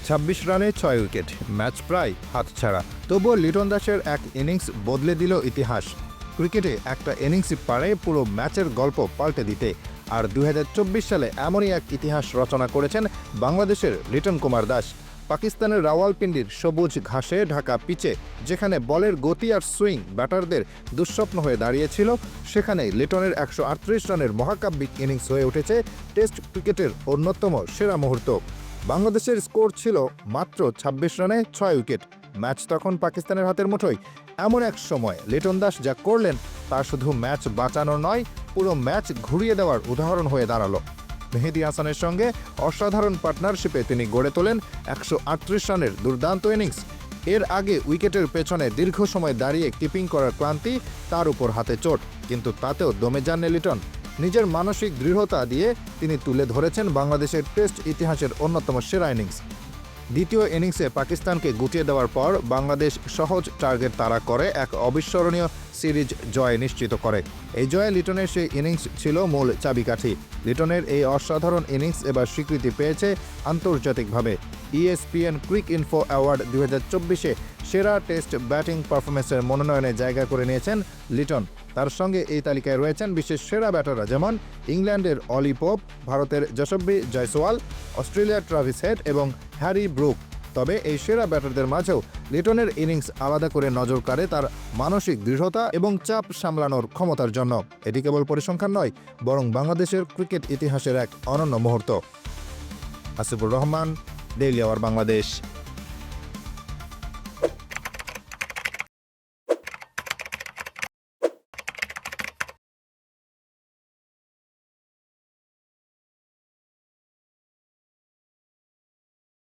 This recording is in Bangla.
২৬ রানে ৬ উইকেট, ম্যাচ প্রায় হাতছাড়া। তবুও লিটন দাসের এক ইনিংস বদলে দিল ইতিহাস। ক্রিকেটে একটা ইনিংসই পারে পুরো ম্যাচের গল্প পাল্টে দিতে। আর ২০২৪ সালে এমনই এক ইতিহাস রচনা করেছেন বাংলাদেশের লিটন কুমার দাস। পাকিস্তানের রাওয়ালপিন্ডির সবুজ ঘাসে ঢাকা পিচে, যেখানে বলের গতি আর সুইং ব্যাটারদের দুঃস্বপ্ন হয়ে দাঁড়িয়েছিল, সেখানে লিটনের ১৩৮ রানের মহাকাব্যিক ইনিংস হয়ে উঠেছে টেস্ট ক্রিকেটের অন্যতম সেরা মুহূর্ত। বাংলাদেশের স্কোর ছিল মাত্র ২৬ রানে ৬ উইকেট। ম্যাচ তখন পাকিস্তানের হাতের মুঠোয়। এমন এক সময় লিটন দাস যা করলেন তা শুধু ম্যাচ বাঁচানো নয়, পুরো ম্যাচ ঘুরিয়ে দেওয়ার উদাহরণ হয়ে দাঁড়ালো। মেহেদী হাসানের সঙ্গে অসাধারণ পার্টনারশিপে তিনি গড়ে তোলেন ১৩৮ রানের দুর্দান্ত ইনিংস। এর আগে উইকেটের পেছনে দীর্ঘ সময় দাঁড়িয়ে কিপিং করার ক্লান্তি তার উপর হাতে চোট, কিন্তু তাতেও দমে যাননি লিটন। নিজের মানসিক দৃঢ়তা দিয়ে তিনি তুলে ধরেছেন বাংলাদেশের টেস্ট ইতিহাসের অন্যতম সেরা ইনিংস। দ্বিতীয় ইনিংসে পাকিস্তানকে গুটিয়ে দেওয়ার পর বাংলাদেশ সহজ টার্গেট তাড়া করে এক অবিস্মরণীয় সিরিজ জয় নিশ্চিত করে। এই জয়ে লিটনের সেই ইনিংস ছিল মূল চাবিকাঠি। লিটনের এই অসাধারণ ইনিংস এবার স্বীকৃতি পেয়েছে আন্তর্জাতিকভাবে। ESPN কুইক ইনফো অ্যাওয়ার্ড ২০২৪-এ সেরা টেস্ট ব্যাটিং পারফরমেন্সের মনোনয়নে জায়গা করে নিয়েছেন লিটন। তার সঙ্গে এই তালিকায় রয়েছেন বিশ্বের সেরা ব্যাটাররা, যেমন ইংল্যান্ডের অলি পোপ, ভারতের যশস্বী জয়সওয়াল, অস্ট্রেলিয়ার ট্রাভিস হেড এবং হ্যারি ব্রুক। তবে এই সেরা ব্যাটারদের মাঝেও লিটনের ইনিংস আলাদা করে নজর কাড়ে তার মানসিক দৃঢ়তা এবং চাপ সামলানোর ক্ষমতার জন্য। এটি কেবল পরিসংখ্যান নয়, বরং বাংলাদেশের ক্রিকেট ইতিহাসের এক অনন্য মুহূর্ত। Asifur Rahman, Daily Our Bangladesh.